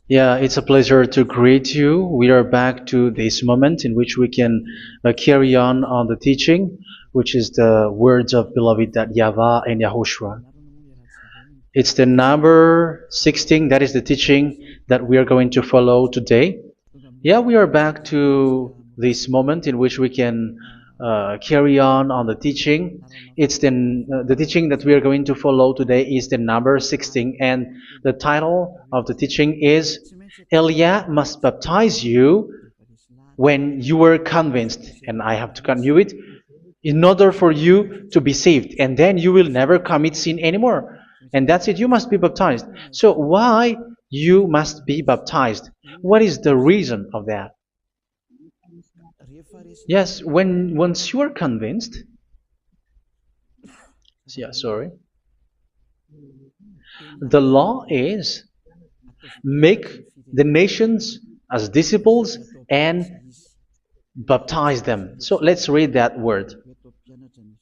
Yeah, it's a pleasure to greet you. We are back to this moment in which we can carry on the teaching, which is the words of beloved that YAHVAH and YAHOSHUA. It's the number 16, that is the teaching that we are going to follow today. Yeah, we are back to this moment in which we can carry on the teaching. It's the teaching that we are going to follow today is the number 16, and the title of the teaching is Elia must baptize you when you were convinced, and I have to continue it, in order for you to be saved, and then you will never commit sin anymore. And that's it, you must be baptized. So why you must be baptized? What is the reason of that? Yes, once you are convinced, yeah, sorry, the law is make the nations as disciples and baptize them. So let's read that word.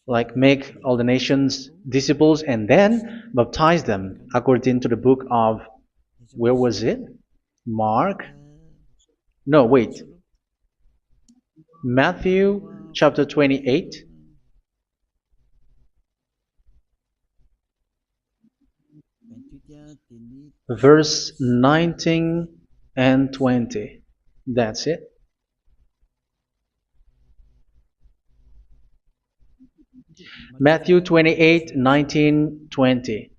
Like make all the nations disciples and then baptize them according to the book of, where was it? Mark? No, wait. Matthew chapter 28. Verse 19 and 20. That's it. Matthew 28, 19, 20.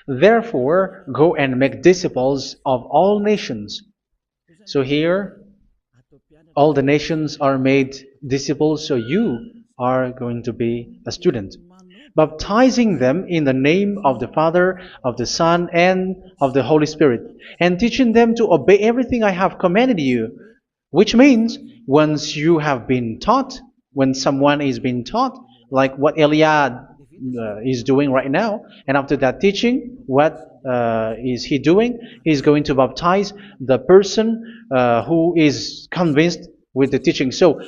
Therefore, go and make disciples of all nations. So here, all the nations are made disciples, so you are going to be a student. Baptizing them in the name of the Father, of the Son, and of the Holy Spirit, and teaching them to obey everything I have commanded you. Which means, once you have been taught, when someone is being taught, like what Eliad is doing right now, and after that teaching, what is he doing? He's going to baptize the person who is convinced with the teaching. So,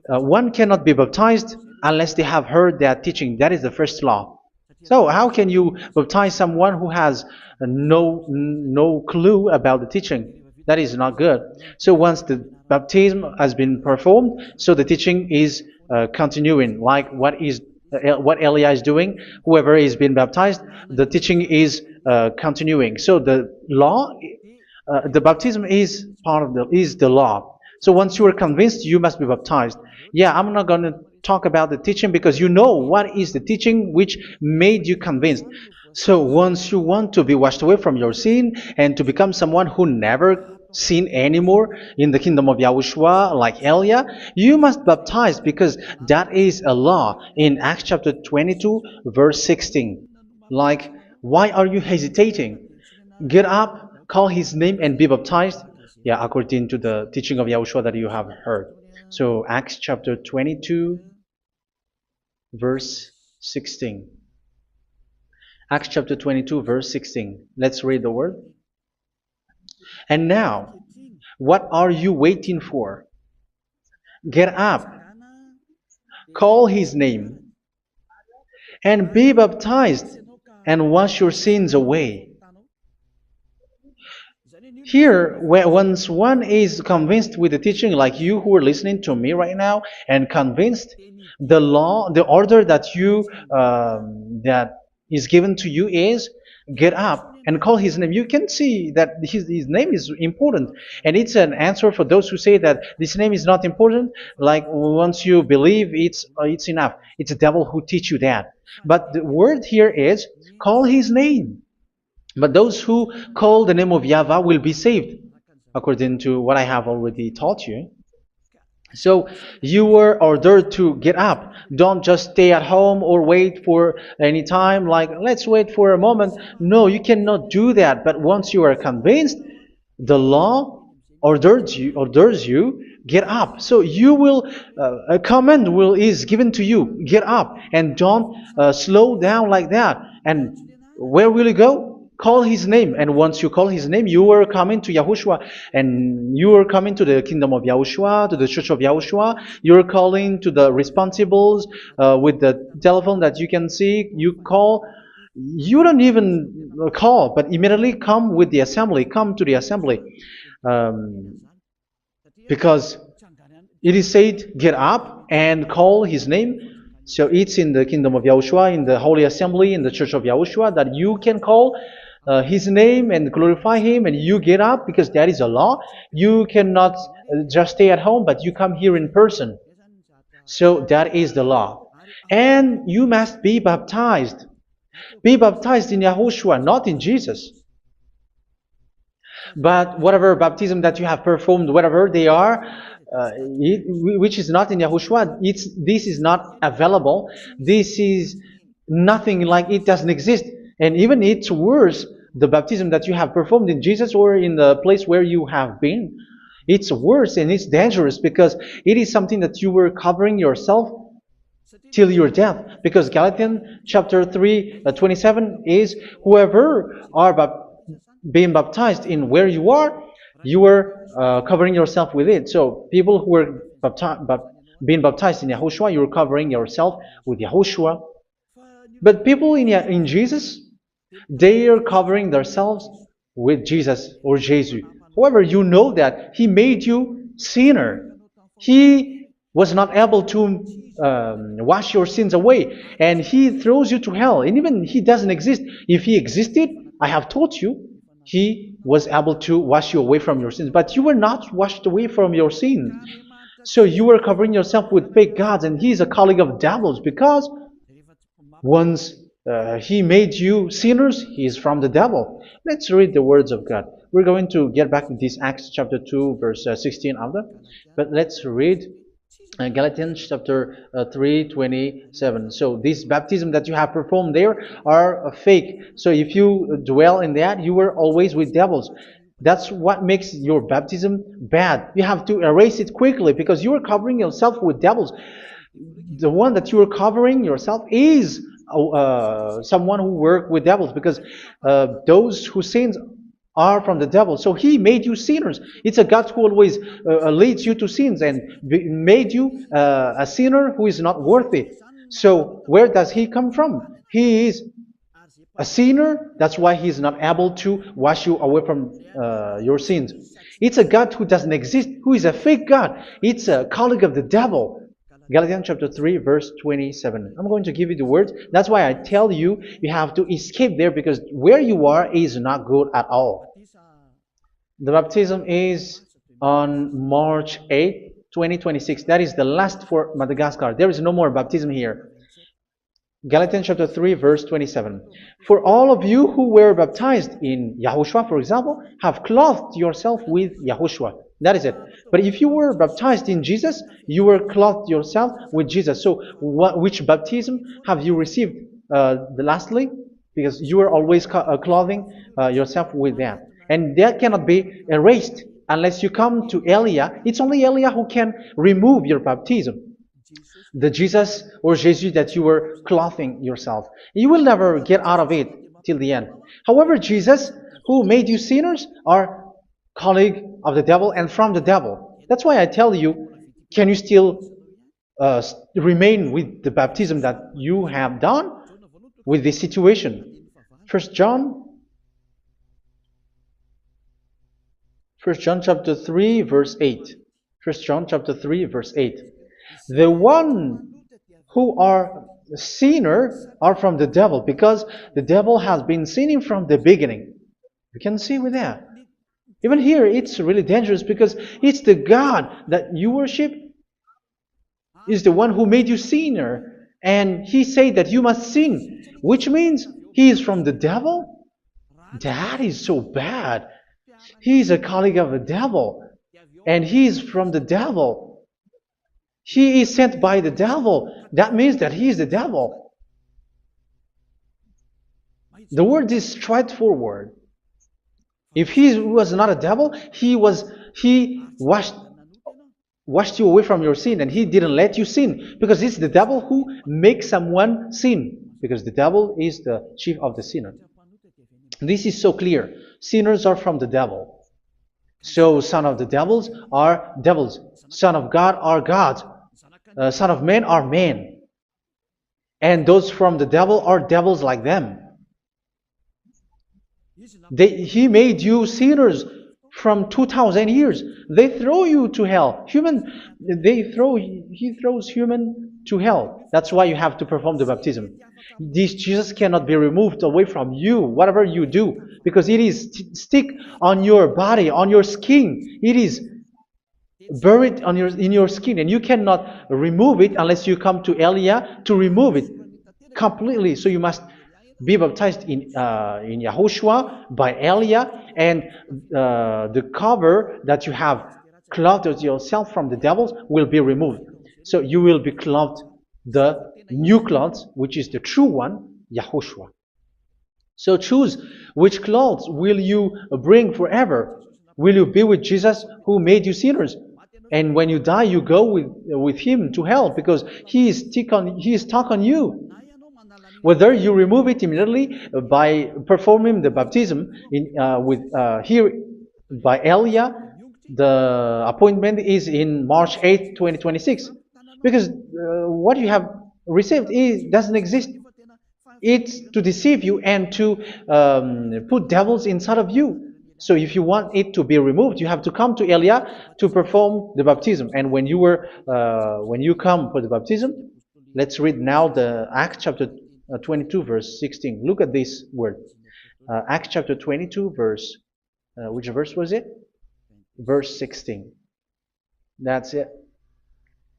one cannot be baptized unless they have heard that teaching. That is the first law. So how can you baptize someone who has no clue about the teaching? That is not good. So once the baptism has been performed, so the teaching is continuing. Like what Elia is doing, whoever is being baptized, the teaching is continuing. So the law, the baptism is part of the law. So once you are convinced, you must be baptized. Yeah, I'm not going to talk about the teaching because you know what is the teaching which made you convinced. So once you want to be washed away from your sin and to become someone who never sin anymore in the kingdom of YAHOSHUA like Elia, you must baptize because that is a law in Acts chapter 22 verse 16. Like, why are you hesitating? Get up, call his name and be baptized. Yeah, according to the teaching of YAHOSHUA that you have heard. So Acts chapter 22 verse 16. Acts chapter 22 verse 16. Let's read the word. And now, what are you waiting for? Get up, call his name, and be baptized, and wash your sins away. Here, once one is convinced with the teaching, like you who are listening to me right now, and convinced, the law, the order that that is given to you is get up and call his name. You can see that his name is important, and it's an answer for those who say that this name is not important. Like once you believe, it's enough. It's the devil who teach you that. But the word here is call his name. But those who call the name of YAHVAH will be saved, according to what I have already taught you. So you were ordered to get up. Don't just stay at home or wait for any time, like let's wait for a moment. No, you cannot do that. But once you are convinced, the law orders you get up. So you will a command is given to you, get up, and don't slow down like that. And where will you go? call his name. And once you call his name, you are coming to Yahushua. And you are coming to the kingdom of Yahushua, to the church of Yahushua. You're calling to the responsibles with the telephone that you can see. You call. You don't even call, but immediately come with the assembly. Come to the assembly. Um, because it is said, get up and call his name. So it's in the kingdom of Yahushua, in the holy assembly, in the church of Yahushua, that you can call his name and glorify him, and you get up, because that is a law. You cannot just stay at home, but you come here in person. So that is the law. And you must be baptized. Be baptized in Yahushua, not in Jesus. But whatever baptism that you have performed, whatever they are, which is not in Yahushua, this is not available. This is nothing, like it doesn't exist. And even it's worse, the baptism that you have performed in Jesus or in the place where you have been. It's worse and it's dangerous, because it is something that you were covering yourself till your death. Because Galatians chapter 3, 27 is, whoever are being baptized in where you are covering yourself with it. So people who were being baptized in Yahushua, you're covering yourself with Yahushua. But people in Jesus, they are covering themselves with Jesus or Jesus. However, you know that He made you sinner. He was not able to wash your sins away, and He throws you to hell. And even He doesn't exist. If He existed, I have taught you, He was able to wash you away from your sins. But you were not washed away from your sins. So you were covering yourself with fake gods, and He is a colleague of devils, because once He made you sinners, He is from the devil. Let's read the words of God. We're going to get back to this Acts chapter 2, verse 16 after. But let's read Galatians chapter 3, 27. So this baptism that you have performed there are fake. So if you dwell in that, you were always with devils. That's what makes your baptism bad. You have to erase it quickly, because you are covering yourself with devils. The one that you are covering yourself is someone who worked with devils, because those who sins are from the devil. So He made you sinners. It's a God who always leads you to sins, and made you a sinner who is not worthy. So where does He come from? He is a sinner. That's why He is not able to wash you away from your sins. It's a God who doesn't exist, who is a fake God. It's a colleague of the devil. Galatians chapter 3, verse 27. I'm going to give you the words. That's why I tell you, you have to escape there, because where you are is not good at all. The baptism is on March 8, 2026. That is the last for Madagascar. There is no more baptism here. Galatians chapter 3, verse 27. For all of you who were baptized in Yahushua, for example, have clothed yourself with Yahushua. That is it. But if you were baptized in Jesus, you were clothed yourself with Jesus. So which baptism have you received lastly? Because you are always clothing yourself with that. And that cannot be erased unless you come to Eliah. It's only Eliah who can remove your baptism. The Jesus or Jesus that you were clothing yourself. You will never get out of it till the end. However, Jesus, who made you sinners, are colleague of the devil and from the devil. That's why I tell you, can you still remain with the baptism that you have done with this situation? First John chapter 3, verse 8. First John chapter 3, verse 8. The one who are sinner are from the devil, because the devil has been sinning from the beginning. You can see with that. Even here, it's really dangerous, because it's the God that you worship is the one who made you sinner, and He said that you must sin, which means He is from the devil. That is so bad. He is a colleague of the devil, and He is from the devil. He is sent by the devil. That means that He is the devil. The word is straightforward. If He was not a devil, He washed you away from your sin, and He didn't let you sin, because it's the devil who makes someone sin, because the devil is the chief of the sinner. This is so clear. Sinners are from the devil. So son of the devils are devils. Son of God are gods. Son of men are men. And those from the devil are devils like them. He made you sinners from 2,000 years. They throw you to hell. He throws human to hell. That's why you have to perform the baptism. This Jesus cannot be removed away from you, whatever you do, because it is stick on your body, on your skin. It is buried in your skin, and you cannot remove it unless you come to Elia to remove it completely. So you must be baptized in YAHOSHUA by Elia, and the cover that you have clothed yourself from the devils will be removed. So you will be clothed the new clothes, which is the true one, YAHOSHUA. So choose which clothes will you bring forever. Will you be with Jesus who made you sinners? And when you die, you go with him to hell because he is stuck on you. Whether you remove it immediately by performing the baptism here by Elia, the appointment is in March 8, 2026. Because what you have received doesn't exist. It's to deceive you and to put devils inside of you. So if you want it to be removed, you have to come to Elia to perform the baptism. And when you come for the baptism, let's read now the Acts chapter 22 verse 16. Look at this word. Acts chapter 22 verse, which verse was it? Verse 16. That's it.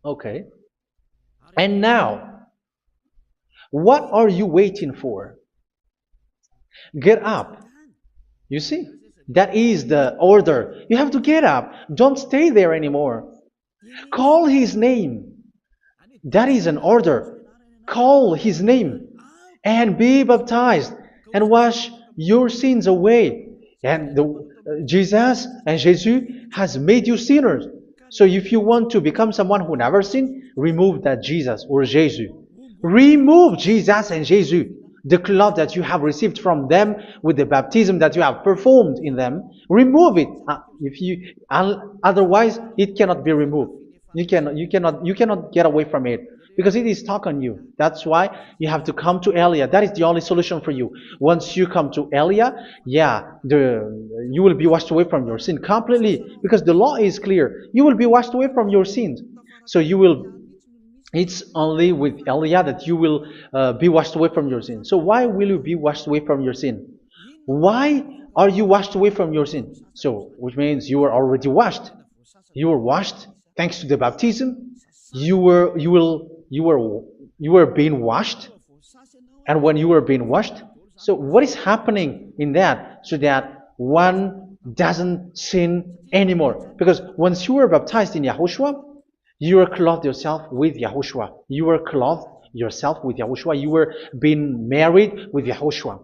Okay. And now, what are you waiting for? Get up. You see, that is the order. You have to get up. Don't stay there anymore. Call his name. That is an order. Call his name and be baptized and wash your sins away. And Jesus has made you sinners. So if you want to become someone who never sinned, remove that Jesus or Jesus. Remove Jesus and Jesus, the cloth that you have received from them with the baptism that you have performed in them. Remove it. Otherwise, it cannot be removed. You cannot get away from it because it is stuck on you. That's why you have to come to Elia. That is the only solution for you. Once you come to Elia, you will be washed away from your sin completely because the law is clear. You will be washed away from your sins. So it's only with Elia that you will be washed away from your sin. So why will you be washed away from your sin? Why are you washed away from your sin? So, which means you were already washed. You were washed thanks to the baptism. You were being washed, and when you were being washed, so what is happening in that? So that one doesn't sin anymore. Because once you were baptized in YAHOSHUA, you were clothed yourself with YAHOSHUA. You were clothed yourself with YAHOSHUA. You were being married with YAHOSHUA.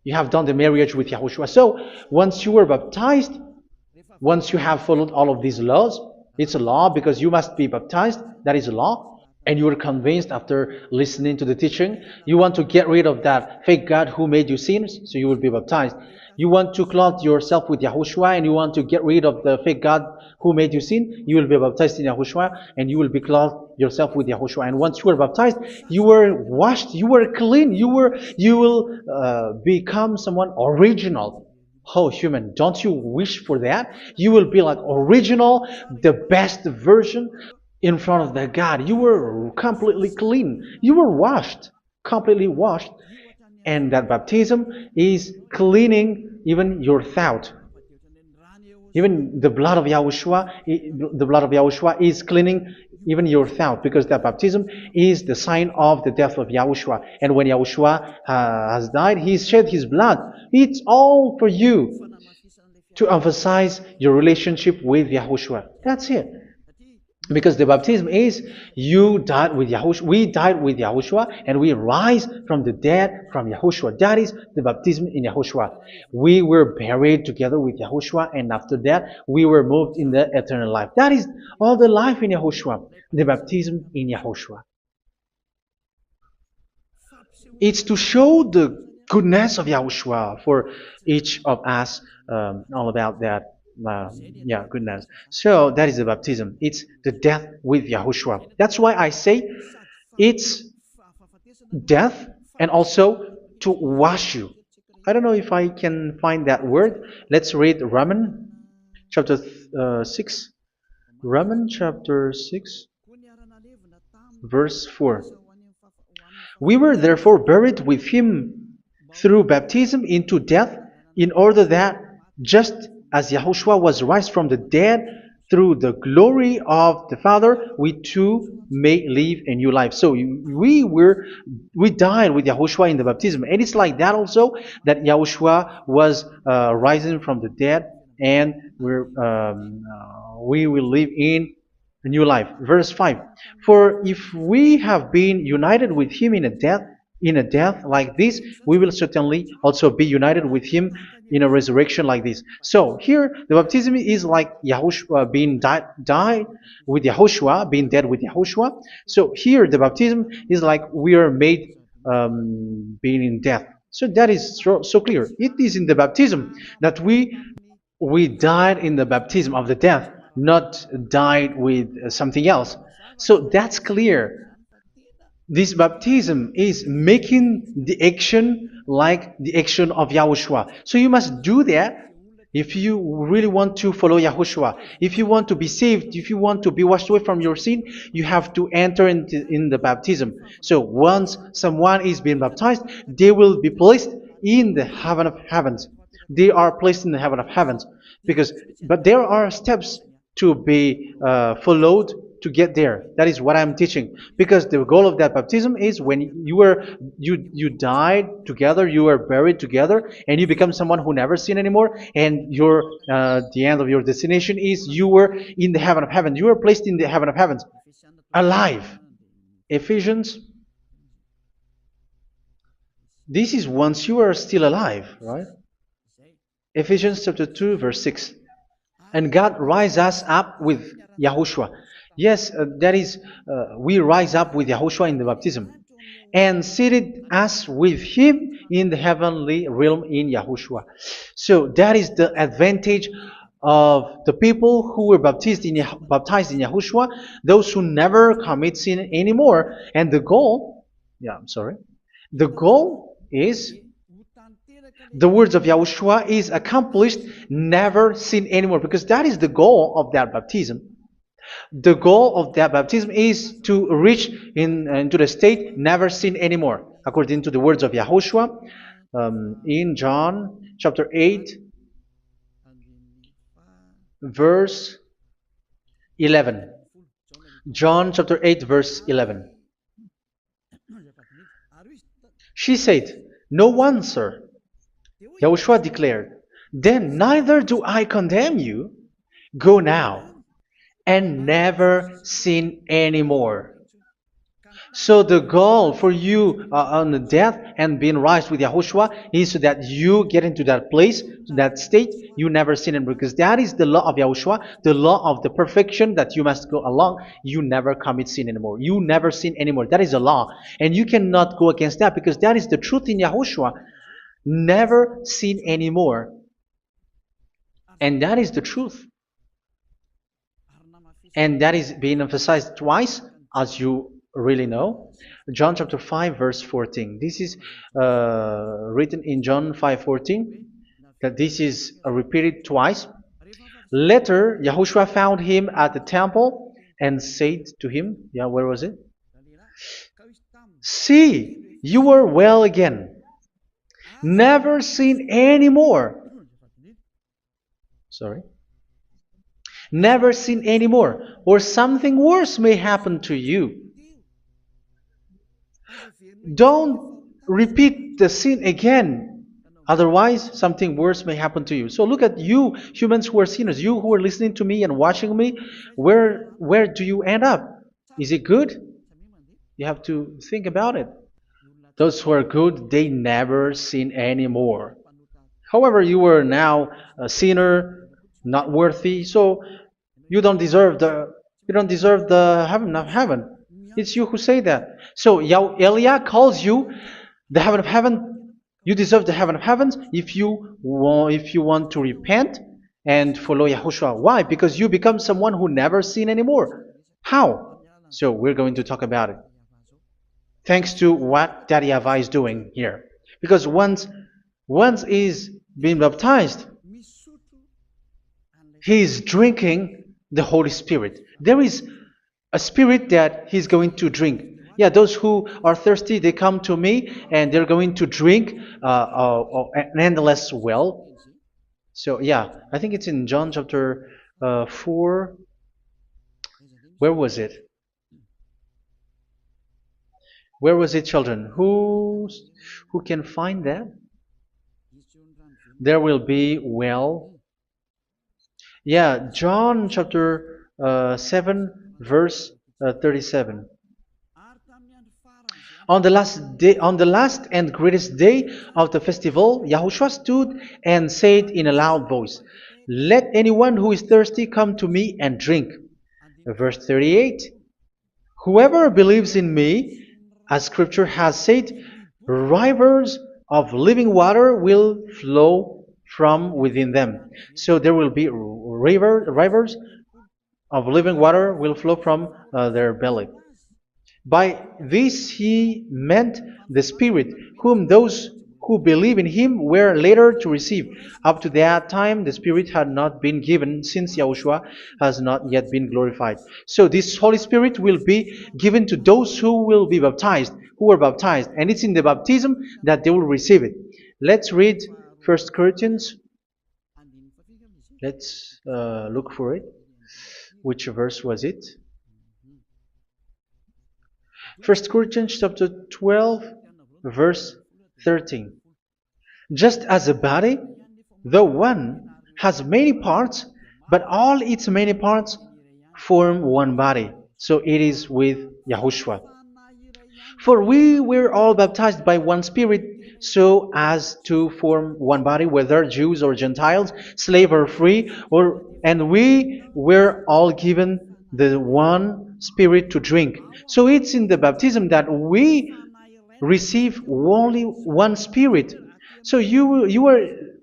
You have done the marriage with YAHOSHUA. So once you were baptized, once you have followed all of these laws, it's a law because you must be baptized. That is a law. And you are convinced after listening to the teaching, you want to get rid of that fake God who made you sinners, so you will be baptized. You want to clothe yourself with YAHOSHUA and you want to get rid of the fake God who made you sin, you will be baptized in YAHOSHUA and you will be clothed yourself with YAHOSHUA. And once you are baptized, you were washed, you were clean, you will become someone original. Oh, human, don't you wish for that? You will be like original, the best version in front of the God. You were completely clean. You were washed, completely washed. And that baptism is cleaning even your thought. Even the blood of YAHOSHUA is cleaning even your thought, because that baptism is the sign of the death of YAHOSHUA. And when YAHOSHUA has died, he shed his blood. It's all for you to emphasize your relationship with YAHOSHUA. That's it. Because the baptism is you died with YAHOSHUA, we died with YAHOSHUA, and we rise from the dead from YAHOSHUA. That is the baptism in YAHOSHUA. We were buried together with YAHOSHUA, and after that we were moved in the eternal life. That is all the life in YAHOSHUA, the baptism in YAHOSHUA. It's to show the goodness of Yahushua for each of us, all about that. Yeah, goodness. So that is the baptism. It's the death with Yahushua. That's why I say it's death and also to wash you. I don't know if I can find that word. Let's read Romans chapter 6. Romans chapter 6, verse 4. We were therefore buried with him through baptism into death, in order that, just as Yahushua was raised from the dead through the glory of the Father, we too may live a new life. So we died with Yahushua in the baptism, and it's like that also that Yahushua was rising from the dead, and we will live in a new life. Verse 5. For if we have been united with him in a death like this, we will certainly also be united with him in a resurrection like this. So here the baptism is like Yahushua being died with Yahushua, being dead with Yahushua. So here the baptism is like we are made being in death. So that is so clear. It is in the baptism that we died in the baptism of the death, not died with something else. So that's clear. This baptism is making the action like the action of Yahushua. So you must do that if you really want to follow Yahushua. If you want to be saved, if you want to be washed away from your sin, you have to enter in the baptism. So once someone is being baptized, they will be placed in the heaven of heavens. They are placed in the heaven of heavens, but there are steps to be followed to get there. That is what I'm teaching. Because the goal of that baptism is when you died together, you were buried together, and you become someone who never sin anymore. And the end of your destination is you were in the heaven of heaven. You were placed in the heaven of heavens, alive. Ephesians. This is once you are still alive, right? Ephesians chapter 2, verse 6. And God rise us up with Yahushua. Yes, that is, we rise up with Yahushua in the baptism. And seated us with him in the heavenly realm in Yahushua. So that is the advantage of the people who were baptized in Yahushua, those who never commit sin anymore. And the goal, the goal is the words of Yahushua is accomplished, never sin anymore, because that is the goal of that baptism. The goal of that baptism is to reach into the state never sin anymore, according to the words of Yahushua in John chapter 8, verse 11. John chapter 8, verse 11. She said, "No one, sir." Yahushua declared, "Then neither do I condemn you. Go now and never sin anymore." So the goal for you on the death and being raised with Yahushua is so that you get into that place, to that state, you never sin anymore. Because that is the law of Yahushua, the law of the perfection that you must go along. You never commit sin anymore. You never sin anymore. That is a law. And you cannot go against that because that is the truth in Yahushua. Never sin anymore. And that is the truth. And that is being emphasized twice, as you really know. John chapter 5, verse 14. This is written in John 5:14. That this is repeated twice. Later, Yahushua found him at the temple and said to him, where was it? "See, you are well again. Never sin anymore." Never sin anymore, or something worse may happen to you. Don't repeat the sin again. Otherwise, something worse may happen to you. So look at you, humans who are sinners, you who are listening to me and watching me. Where do you end up? Is it good? You have to think about it. Those who are good, they never sin anymore. However, you are now a sinner, not worthy, so you don't deserve the heaven of heaven. It's you who say that. So Eliah calls you the heaven of heaven. You deserve the heaven of heavens if you want to repent and follow Yahushua. Why? Because you become someone who never sin anymore. How? So we're going to talk about it. Thanks to what Daddy YAHVAH is doing here. Because once he's been baptized, he is drinking the Holy Spirit. There is a spirit that he's going to drink. Yeah, those who are thirsty, they come to me and they're going to drink an endless well. So yeah, I think it's in John chapter 4. Where was it? Where was it, children? Who can find that? There will be well. Yeah, John chapter 7, verse 37. On the last and greatest day of the festival, Yahushua stood and said in a loud voice, "Let anyone who is thirsty come to me and drink." Verse 38. Whoever believes in me, as scripture has said, rivers of living water will flow from within them. So there will be rivers of living water will flow from their belly. By this he meant the Spirit, whom those who believe in him were later to receive. Up to that time, the Spirit had not been given, since Yahushua has not yet been glorified. So this Holy Spirit will be given to those who will be baptized, who were baptized. And it's in the baptism that they will receive it. Let's read 1 Corinthians. Let's look for it. Which verse was it? 1 Corinthians chapter 12, verse 13. Just as a body, though one, has many parts, but all its many parts form one body. So it is with Yahushua. For we were all baptized by one Spirit, so as to form one body, whether Jews or Gentiles, slave or free, and we were all given the one Spirit to drink. So it's in the baptism that we receive only one Spirit. So you were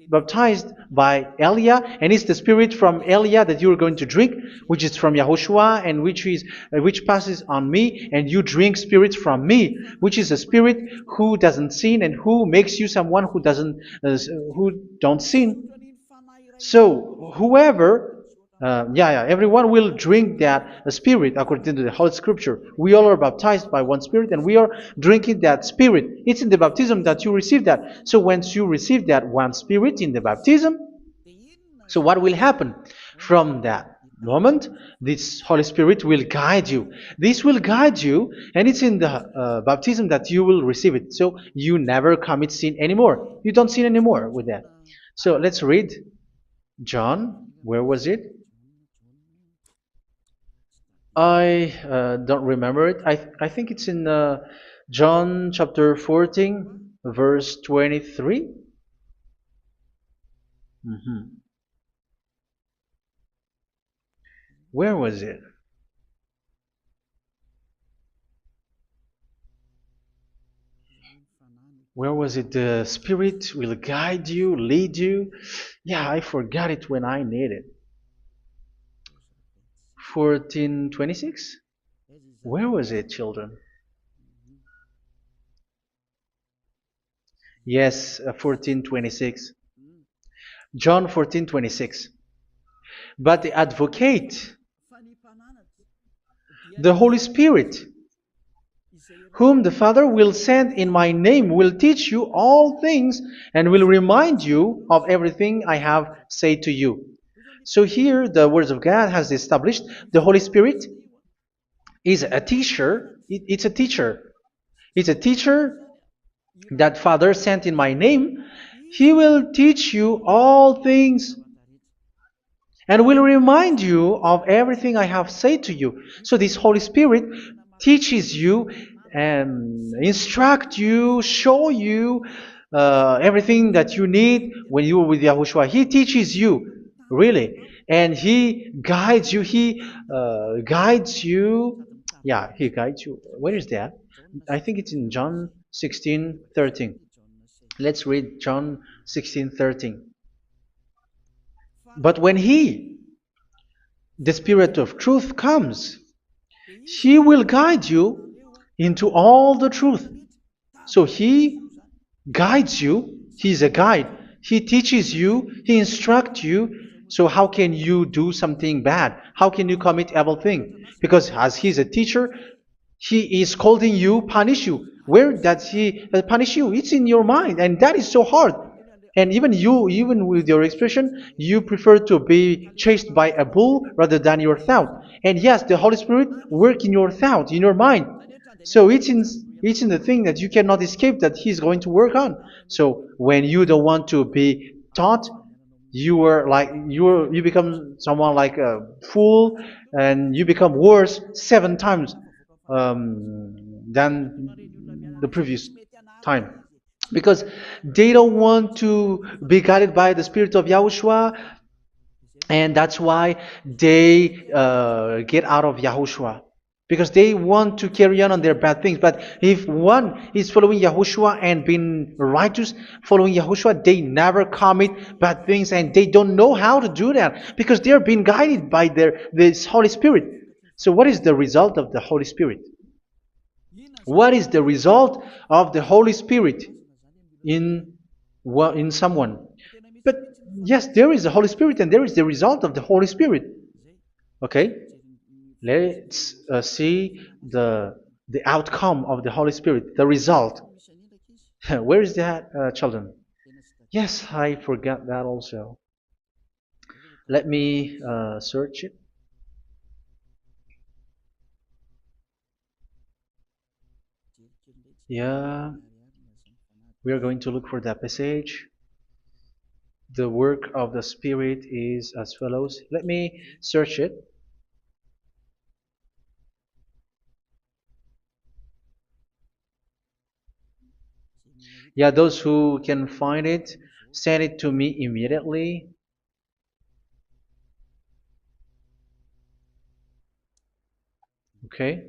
baptized by Elia, and it's the Spirit from Elia that you are going to drink, which is from Yahushua, and which passes on me, and you drink Spirit from me, which is a Spirit who doesn't sin and who makes you someone who don't sin. So whoever everyone will drink that Spirit according to the Holy Scripture. We all are baptized by one Spirit, and we are drinking that Spirit. It's in the baptism that you receive that. So once you receive that one Spirit in the baptism, so what will happen? From that moment, this Holy Spirit will guide you. This will guide you, and it's in the baptism that you will receive it. So you never commit sin anymore. You don't sin anymore with that. So let's read John. Where was it? I don't remember it. I think it's in John chapter 14, verse 23. Where was it? Where was it? The Spirit will guide you, lead you. Yeah, I forgot it when I need it. 14:26? Where was it, children? Yes, 14:26. John 14:26. But the Advocate, the Holy Spirit, whom the Father will send in my name, will teach you all things and will remind you of everything I have said to you. So here the words of God has established the Holy Spirit is a teacher. It's a teacher. It's a teacher that Father sent in my name. He will teach you all things and will remind you of everything I have said to you. So this Holy Spirit teaches you and instruct you, show you everything that you need when you are with Yahushua. He teaches you, really. And He guides you. He guides you. Yeah, He guides you. Where is that? I think it's in John 16:13. Let's read John 16:13. But when He, the Spirit of truth, comes, He will guide you into all the truth. So He guides you. He's a guide. He teaches you. He instructs you. So how can you do something bad? How can you commit evil thing? Because as He's a teacher, He is scolding you, punish you. Where does He punish you? It's in your mind, and that is so hard. And even you, even with your expression, you prefer to be chased by a bull rather than your thought. And yes, the Holy Spirit work in your thought, in your mind. So it's in the thing that you cannot escape that He's going to work on. So when you don't want to be taught, you become someone like a fool, and you become worse 7 times than the previous time, because they don't want to be guided by the Spirit of Yahushua, and that's why they get out of Yahushua, because they want to carry on their bad things. But if one is following Yahushua and being righteous, following Yahushua, they never commit bad things, and they don't know how to do that because they are being guided by this Holy Spirit. So what is the result of the Holy Spirit? What is the result of the Holy Spirit in in someone? But yes, there is the Holy Spirit, and there is the result of the Holy Spirit. Okay, let's see the outcome of the Holy Spirit, the result. Where is that, children? Yes, I forgot that also. Let me search it. Yeah, we are going to look for that passage. The work of the Spirit is as follows. Let me search it. Yeah, those who can find it, send it to me immediately. Okay.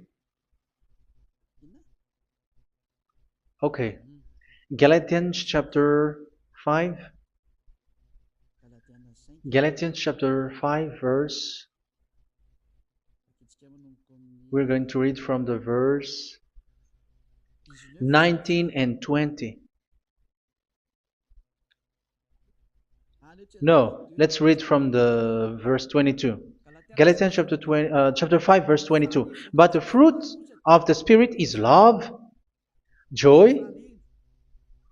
Okay. Galatians chapter 5. Galatians chapter 5 verse. We're going to read from the verse 19 and 20. No, let's read from the verse 22. Galatians chapter 5 verse 22. But the fruit of the Spirit is love, joy,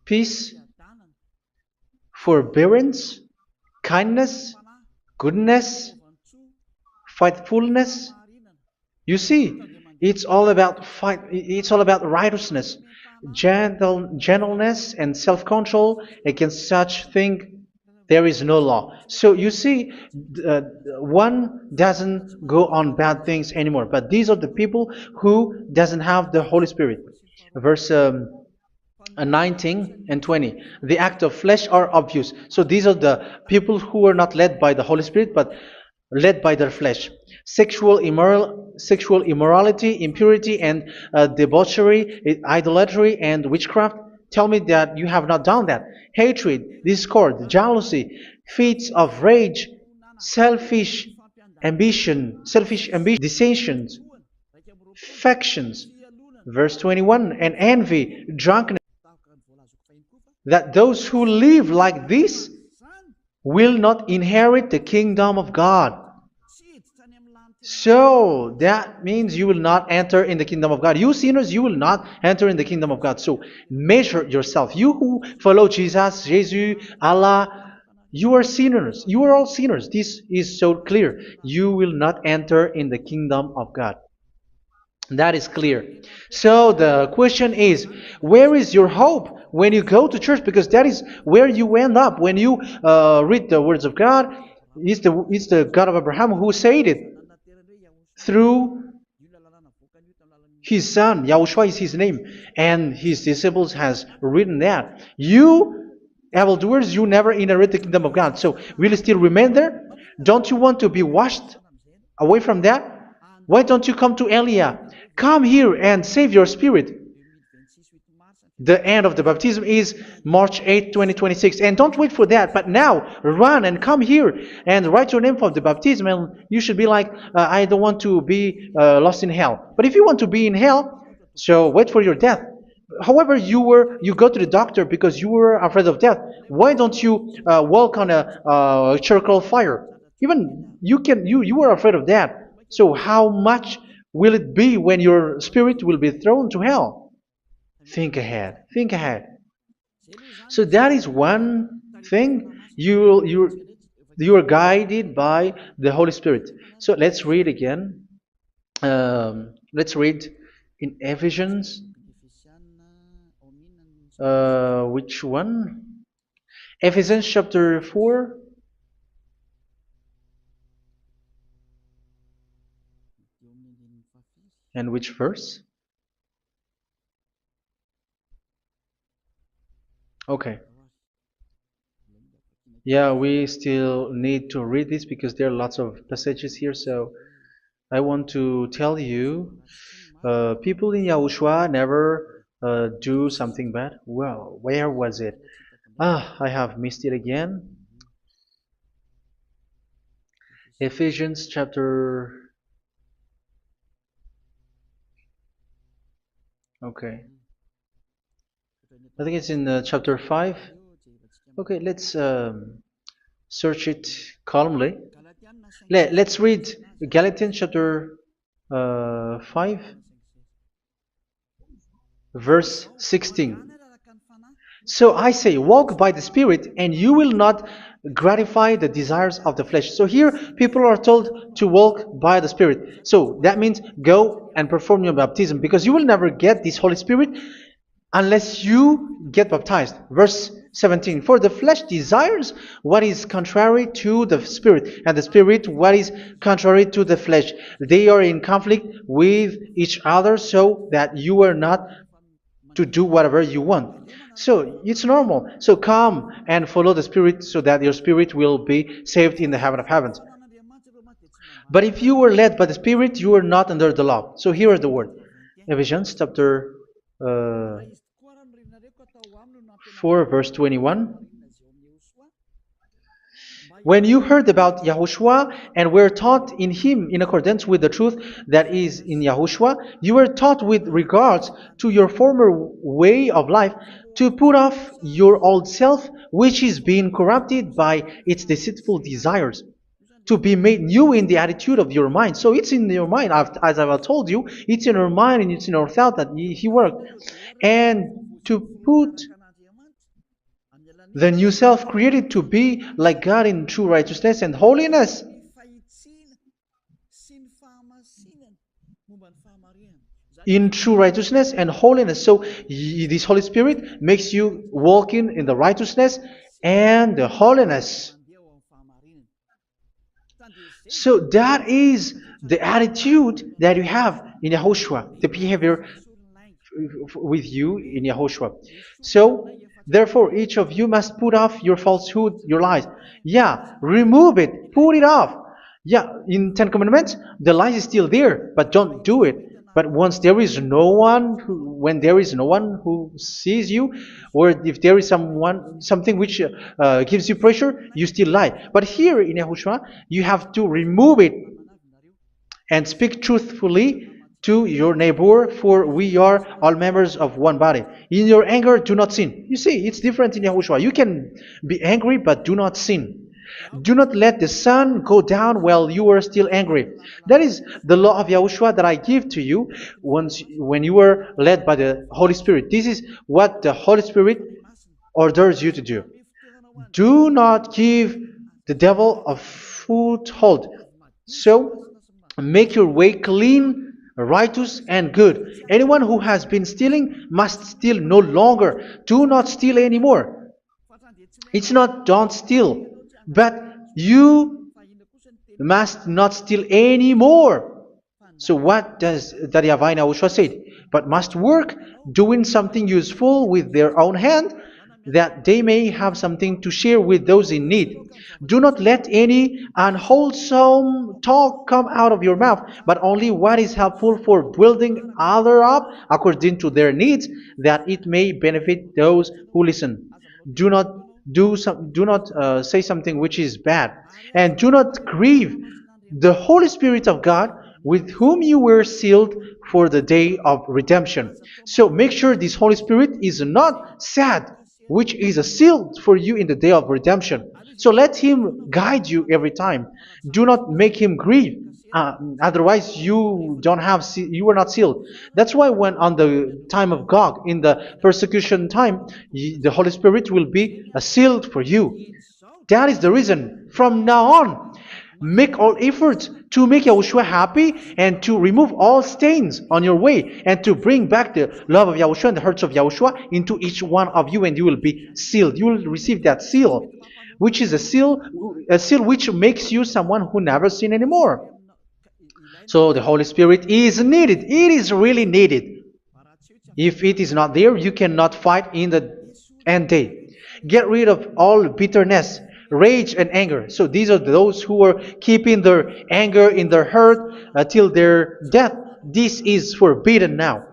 peace, forbearance, kindness, goodness, faithfulness. You see, it's all about fight. It's all about righteousness, gentleness, and self-control. Against such thing, there is no law. So you see, uh, one doesn't go on bad things anymore. But these are the people who doesn't have the Holy Spirit. Verse 19 and 20. The act of flesh are obvious. So these are the people who are not led by the Holy Spirit, but led by their flesh. Sexual immorality, impurity, and debauchery, idolatry, and witchcraft. Tell me that you have not done that. Hatred, discord, jealousy, fits of rage, selfish ambition, dissensions, factions. Verse 21, and envy, drunkenness, that those who live like this will not inherit the kingdom of God. So that means you will not enter in the kingdom of God. You sinners, you will not enter in the kingdom of God. So measure yourself. You who follow Jesus, Allah, you are sinners. You are all sinners. This is so clear. You will not enter in the kingdom of God. That is clear. So the question is, where is your hope when you go to church? Because that is where you end up when you read the words of God. It's the God of Abraham who said it through His Son. YAHOSHUAH is His name, and His disciples has written that. You evildoers, you never inherit the kingdom of God. So will you still remain there? Don't you want to be washed away from that? Why don't you come to Elia? Come here and save your spirit. The end of the baptism is March 8th, 2026. And don't wait for that, but now run and come here and write your name for the baptism. And you should be like, I don't want to be lost in hell. But if you want to be in hell, so wait for your death. However, you go to the doctor because you were afraid of death. Why don't you walk on a charcoal fire? Even you were afraid of that. So how much will it be when your spirit will be thrown to hell? Think ahead. Think ahead. So that is one thing. You are guided by the Holy Spirit. So let's read again. Let's read in Ephesians. Which one? Ephesians chapter 4. And which verse? Okay. Yeah, we still need to read this because there are lots of passages here. So I want to tell you, people in Yahushua never do something bad. Well, where was it? I have missed it again. Ephesians chapter. Okay. I think it's in chapter 5. Okay, let's search it calmly. Let's read Galatians chapter 5, verse 16. So I say, walk by the Spirit, and you will not gratify the desires of the flesh. So here, people are told to walk by the Spirit. So that means go and perform your baptism, because you will never get this Holy Spirit unless you get baptized. Verse 17. For the flesh desires what is contrary to the Spirit, and the Spirit what is contrary to the flesh. They are in conflict with each other, so that you are not to do whatever you want. So it's normal. So come and follow the Spirit, so that your spirit will be saved in the heaven of heavens. But if you were led by the Spirit, you are not under the law. So here is the word. Ephesians chapter 4, verse 21. When you heard about Yahushua and were taught in him in accordance with the truth that is in Yahushua, you were taught with regards to your former way of life to put off your old self, which is being corrupted by its deceitful desires, to be made new in the attitude of your mind. So it's in your mind, as I've told you, it's in your mind and it's in your thought that he worked. And to put the new self created to be like God in true righteousness and holiness. In true righteousness and holiness. So this Holy Spirit makes you walk in the righteousness and the holiness. So that is the attitude that you have in Yahushua, the behavior with you in Yahushua. So therefore, each of you must put off your falsehood, your lies. Yeah, remove it, put it off. Yeah, in Ten Commandments, the lies is still there, but don't do it. But once there is no one, when there is no one who sees you, or if there is something which gives you pressure, you still lie. But here in Yahushua, you have to remove it and speak truthfully to your neighbor, for we are all members of one body. In your anger, do not sin. You see, it's different in Yahushua. You can be angry, but do not sin. Do not let the sun go down while you are still angry. That is the law of Yahushua that I give to you when you were led by the Holy Spirit. This is what the Holy Spirit orders you to do. Do not give the devil a foothold. So, make your way clean, righteous, and good. Anyone who has been stealing must steal no longer. Do not steal anymore. It's not don't steal, but you must not steal anymore. So what does the YAHVAH say? But must work, doing something useful with their own hand, that they may have something to share with those in need. Do not let any unwholesome talk come out of your mouth, but only what is helpful for building others up according to their needs, that it may benefit those who listen. Do not do not say something which is bad, and do not grieve the Holy Spirit of God, with whom you were sealed for the day of redemption. So make sure this Holy Spirit is not sad, which is a seal for you in the day of redemption. So let Him guide you every time. Do not make Him grieve. Otherwise, you don't have you were not sealed. That's why when on the time of God, in the persecution time, the Holy Spirit will be sealed for you. That is the reason. From now on, make all efforts to make Yahushua happy and to remove all stains on your way and to bring back the love of Yahushua and the hearts of Yahushua into each one of you, and you will be sealed. You will receive that seal, which is a seal which makes you someone who never sin anymore. So the Holy Spirit is needed. It is really needed. If it is not there, you cannot fight in the end day. Get rid of all bitterness, rage, and anger. So these are those who are keeping their anger in their heart till their death. This is forbidden now.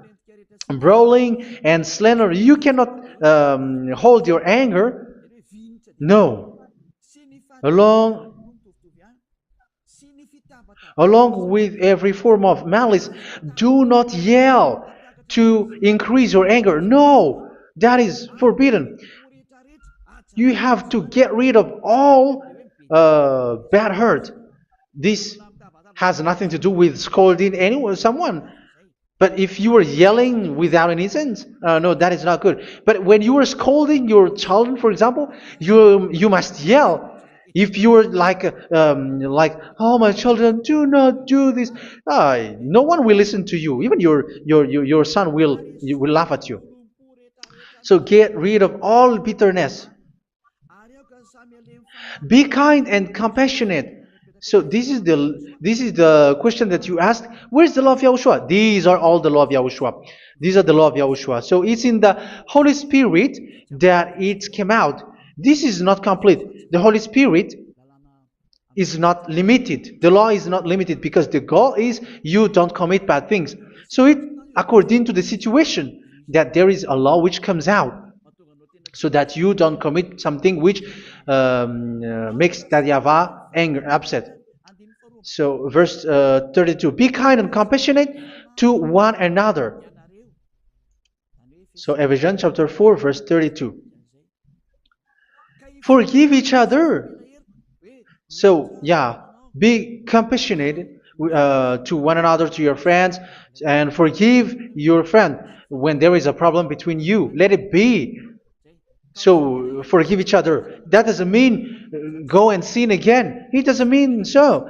Brawling and slander. You cannot hold your anger. No. Along Along with every form of malice, do not yell to increase your anger. No, that is forbidden. You have to get rid of all bad hurt. This has nothing to do with scolding anyone, someone. But if you are yelling without any sense, no, that is not good. But when you are scolding your children, for example, you must yell. If you are like, oh my children, do not do this, no one will listen to you. Even your son will laugh at you. So get rid of all bitterness. Be kind and compassionate. So this is the question that you asked. Where's the law of Yahushua? These are all the law of Yahushua. These are the law of Yahushua. So it's in the Holy Spirit that it came out. This is not complete. The Holy Spirit is not limited. The law is not limited because the goal is you don't commit bad things. So it according to the situation that there is a law which comes out, so that you don't commit something which makes that YAHVAH anger, upset. So verse 32, be kind and compassionate to one another. So Ephesians chapter 4 verse 32. Forgive each other. So yeah, be compassionate to one another, to your friends, and forgive your friend when there is a problem between you. Let it be. So forgive each other. That doesn't mean go and sin again. It doesn't mean so.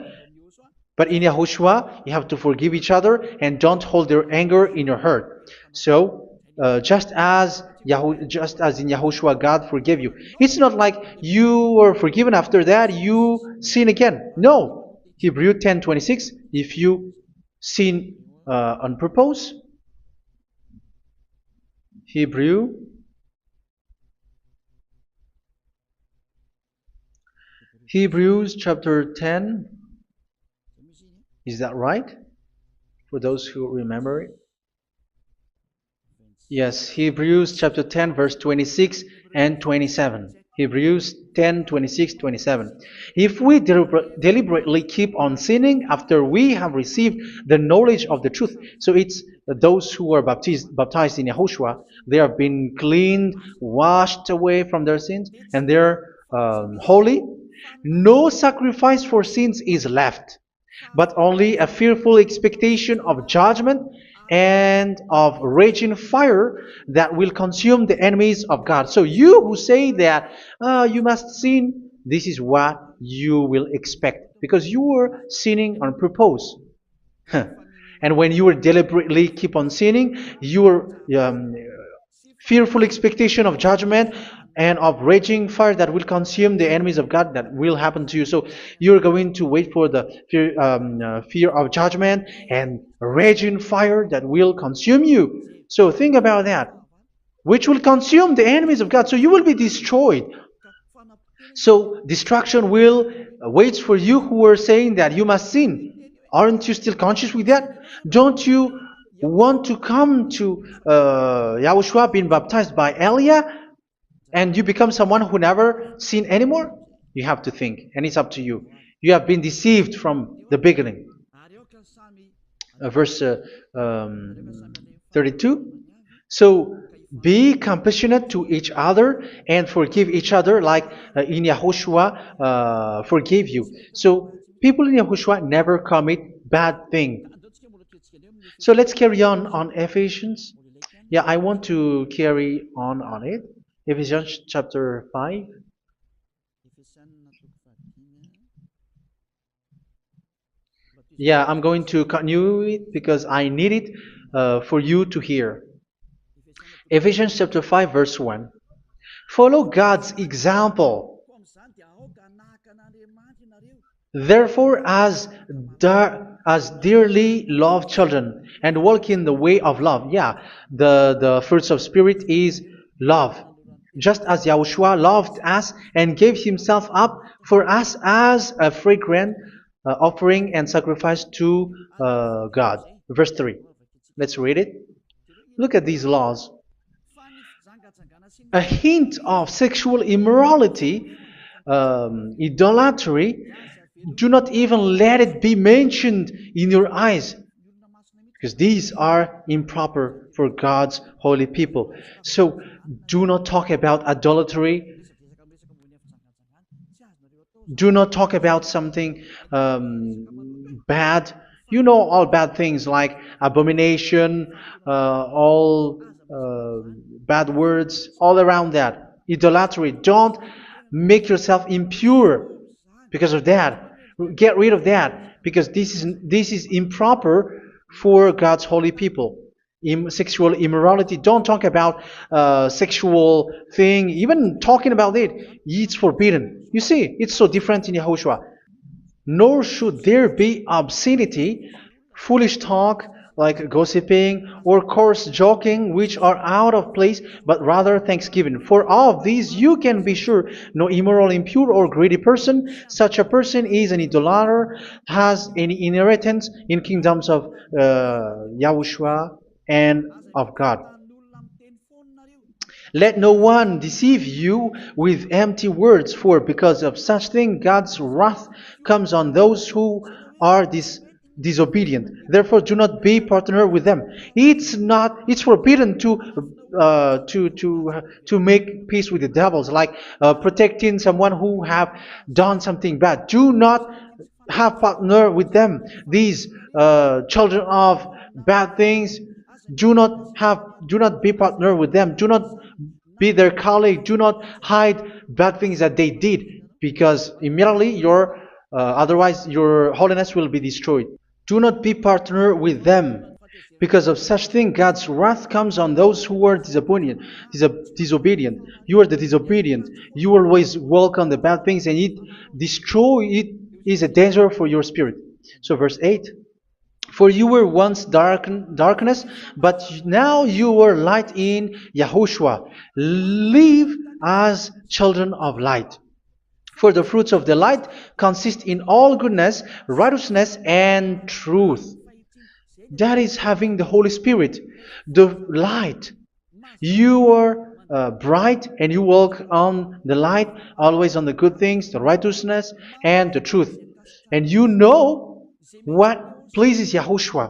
But in Yahushua, you have to forgive each other and don't hold their anger in your heart. So just as in Yahushua, God forgave you. It's not like you were forgiven after that you sin again. No. Hebrew 10:26. If you sin on purpose, Hebrews chapter 10. Is that right? For those who remember it. Yes, Hebrews chapter 10 verse 26 and 27. Hebrews 10, 26, 27. If we deliberately keep on sinning after we have received the knowledge of the truth, so it's those who are baptized in Yahushua, they have been cleaned, washed away from their sins, and they're holy. No sacrifice for sins is left, but only a fearful expectation of judgment and of raging fire that will consume the enemies of God. So you who say that you must sin, this is what you will expect, because you were sinning on purpose. And when you deliberately keep on sinning, your fearful expectation of judgment and of raging fire that will consume the enemies of God, that will happen to you. So you're going to wait for the fear of judgment and raging fire that will consume you. So think about that. which will consume the enemies of God. So you will be destroyed. So destruction will wait for you who are saying that you must sin. Aren't you still conscious with that? Don't you want to come to Yahushua being baptized by Elia and you become someone who never sinned anymore? You have to think, and it's up to you. You have been deceived from the beginning. Verse 32. So be compassionate to each other and forgive each other like in Yahushua forgave you. So people in Yahushua never commit bad thing. So let's carry on Ephesians. Yeah, I want to carry on it. Ephesians chapter 5. Yeah, I'm going to continue it because I need it for you to hear. Ephesians chapter 5 verse 1. Follow God's example. Therefore, as dearly loved children, and walk in the way of love. Yeah, the fruits of spirit is love. Just as Yahushua loved us and gave himself up for us as a fragrant offering and sacrifice to God. Verse 3. Let's read it. Look at these laws. A hint of sexual immorality, idolatry, do not even let it be mentioned in your eyes, because these are improper for God's holy people. So do not talk about idolatry. Do not talk about something bad. You know all bad things like abomination, all bad words, all around that. Idolatry. Don't make yourself impure because of that. Get rid of that because this is improper for God's holy people. Sexual immorality. Don't talk about sexual thing. Even talking about it's forbidden. You see, it's so different in Yahushua. Nor should there be obscenity, foolish talk like gossiping or coarse joking, which are out of place, but rather thanksgiving. For of these you can be sure: no immoral, impure, or greedy person, such a person is an idolater, has any inheritance in kingdoms of Yahushua and of God. Let no one deceive you with empty words, for because of such thing God's wrath comes on those who are disobedient. Therefore, do not be partner with them. It's forbidden to make peace with the devils, like protecting someone who have done something bad. Do not have partner with them. These children of bad things. Do not be partner with them. Do not be their colleague. Do not hide bad things that they did, because immediately otherwise your holiness will be destroyed. Do not be partner with them. Because of such thing, God's wrath comes on those who are disobedient. You are the disobedient. You always walk on the bad things, and it is a danger for your spirit. So verse 8. For you were once darkness, but now you are light in Yahushua. Live as children of light. For the fruits of the light consist in all goodness, righteousness, and truth. That is having the Holy Spirit, the light. You are bright and you walk on the light, always on the good things, the righteousness, and the truth. And you know what pleases Yahushua.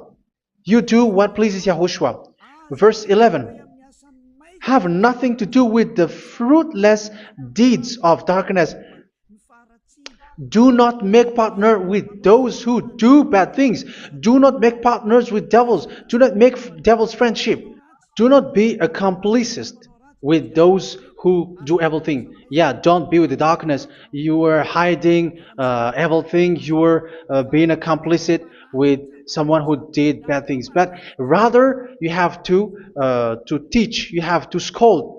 You do what pleases Yahushua. Verse 11. Have nothing to do with the fruitless deeds of darkness. Do not make partner with those who do bad things. Do not make partners with devils. Do not make devils friendship. Do not be accomplices with those who do evil things. Yeah, don't be with the darkness. You are hiding evil things. You are being a complicit with someone who did bad things. But rather, you have to teach. You have to scold.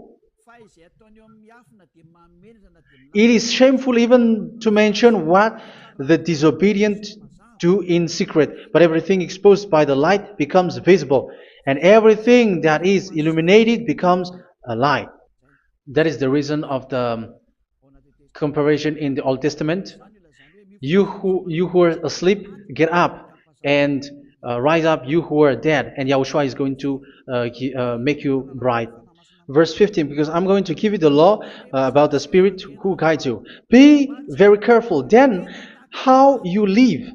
It is shameful even to mention what the disobedient do in secret, but everything exposed by the light becomes visible, and everything that is illuminated becomes lie. That is the reason of the comparison in the Old Testament. You who are asleep, get up and rise up, you who are dead, and Yahushua is going to make you bright. Verse 15, because I'm going to give you the law about the Spirit who guides you. Be very careful then how you live,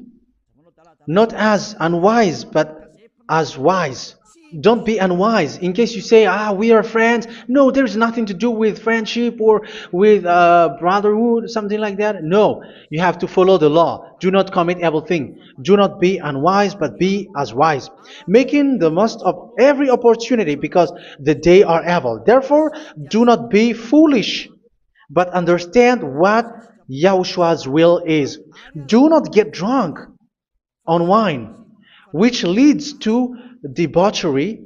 not as unwise, but as wise. Don't be unwise. In case you say, we are friends. No, there's nothing to do with friendship or with brotherhood, something like that. No, you have to follow the law. Do not commit evil thing. Do not be unwise, but be as wise, making the most of every opportunity, because the day are evil. Therefore, do not be foolish, but understand what Yahushua's will is. Do not get drunk on wine, which leads to debauchery.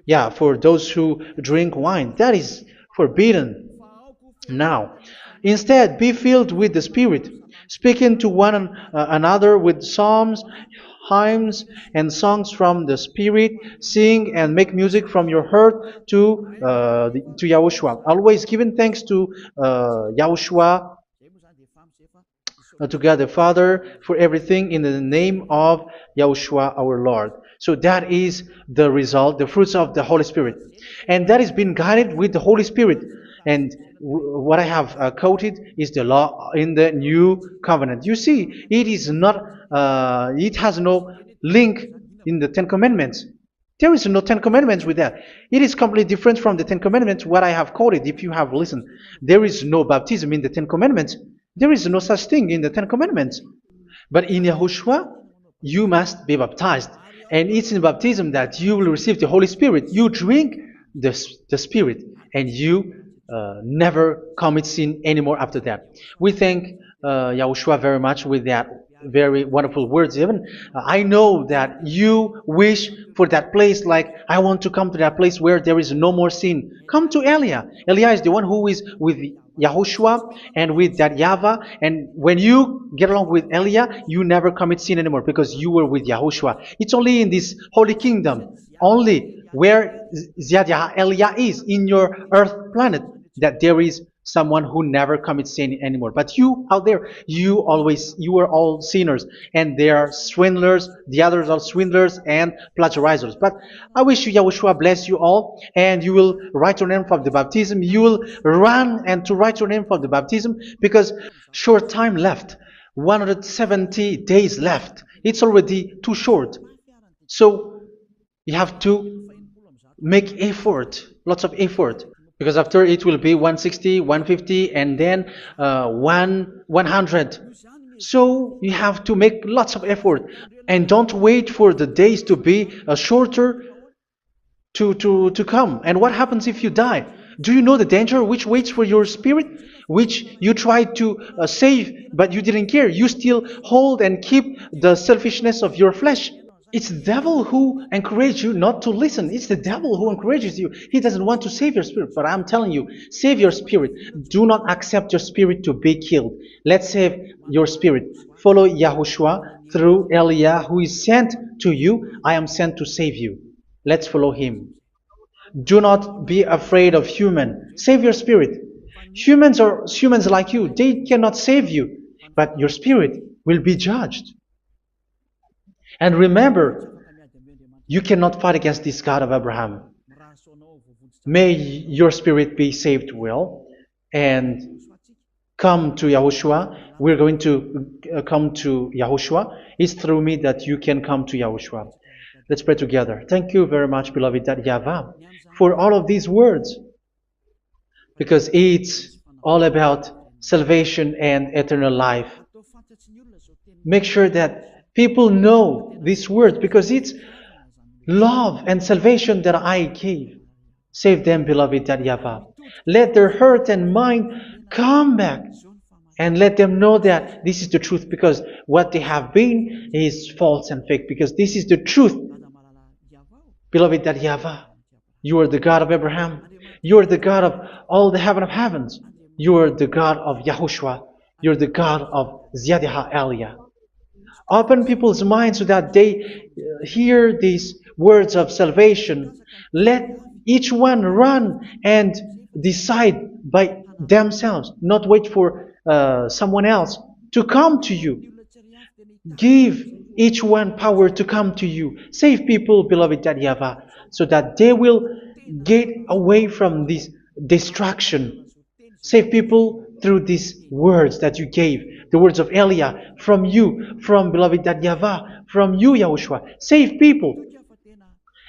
Yeah, for those who drink wine, that is forbidden now. Instead, be filled with the Spirit, speaking to one another with psalms, hymns, and songs from the Spirit. Sing and make music from your heart to Yahushua. Always giving thanks to Yahushua, to God the Father, for everything in the name of Yahushua our Lord. So that is the result, the fruits of the Holy Spirit. And that is being guided with the Holy Spirit. And what I have quoted is the law in the new covenant. You see, it is not, it has no link in the Ten Commandments. There is no Ten Commandments with that. It is completely different from the Ten Commandments, what I have quoted, if you have listened. There is no baptism in the Ten Commandments. There is no such thing in the Ten Commandments. But in Yahushua, you must be baptized. And it's in baptism that you will receive the Holy Spirit. You drink the Spirit, and you never commit sin anymore after that. We thank Yahushua very much with that very wonderful words. Even I know that you wish for that place, like, I want to come to that place where there is no more sin. Come to Elia. Elia is the one who is with Yahushua and with that YAHVAH. And when you get along with Elia, you never commit sin anymore, because you were with Yahushua. It's only in this holy kingdom, only where Ziad Elia is, in your earth planet, that there is someone who never commits sin anymore. But you out there, you are all sinners, and they are swindlers. The others are swindlers and plagiarizers. But I wish you, Yahushua, bless you all, and you will write your name for the baptism. You will run and to write your name for the baptism, because short time left, 170 days left. It's already too short. So you have to make effort, lots of effort, because after it will be 160, 150, and then 100. So you have to make lots of effort, and don't wait for the days to be shorter to come. And what happens if you die? Do you know the danger which waits for your spirit, which you tried to save, but you didn't care? You still hold and keep the selfishness of your flesh. It's the devil who encourages you not to listen. It's the devil who encourages you. He doesn't want to save your spirit. But I'm telling you, save your spirit. Do not accept your spirit to be killed. Let's save your spirit. Follow Yahushua through Elia, who is sent to you. I am sent to save you. Let's follow him. Do not be afraid of human. Save your spirit. Humans are humans like you. They cannot save you. But your spirit will be judged. And remember, you cannot fight against this God of Abraham. May your spirit be saved well, and come to Yahushua. We're going to come to Yahushua. It's through me that you can come to Yahushua. Let's pray together. Thank you very much, beloved YAHVAH, for all of these words, because it's all about salvation and eternal life. Make sure that people know these words, because it's love and salvation that I gave. Save them, beloved YAHVAH. Let their heart and mind come back, and let them know that this is the truth, because what they have been is false and fake, because this is the truth. Beloved YAHVAH, you are the God of Abraham. You are the God of all the heaven of heavens. You are the God of Yahushua. You are the God of Ziad Elia. Open people's minds so that they hear these words of salvation. Let Each one run and decide by themselves, not wait for someone else to come to you. Give each one power to come to you. Save people, beloved YAHVAH, so that they will get away from this distraction. Save people through these words that you gave, the words of Elia, from you, from beloved YAHVAH, from you, Yahushua. Save people.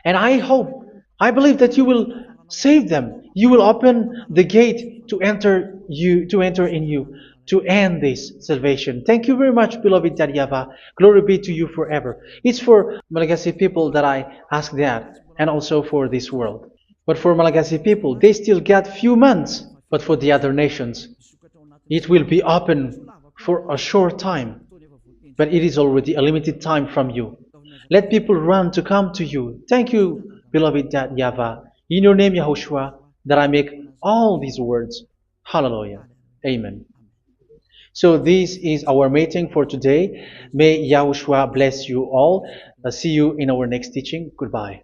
And I believe that you will save them. You will open the gate to enter in you, to end this salvation. Thank you very much, beloved YAHVAH. Glory be to you forever. It's for Malagasy people that I ask that, and also for this world. But for Malagasy people, they still get few months. But for the other nations, it will be open for a short time. But it is already a limited time from you. Let people run to come to you. Thank you, beloved YAHVAH. In your name, Yahushua, that I make all these words. Hallelujah. Amen. So this is our meeting for today. May Yahushua bless you all. See you in our next teaching. Goodbye.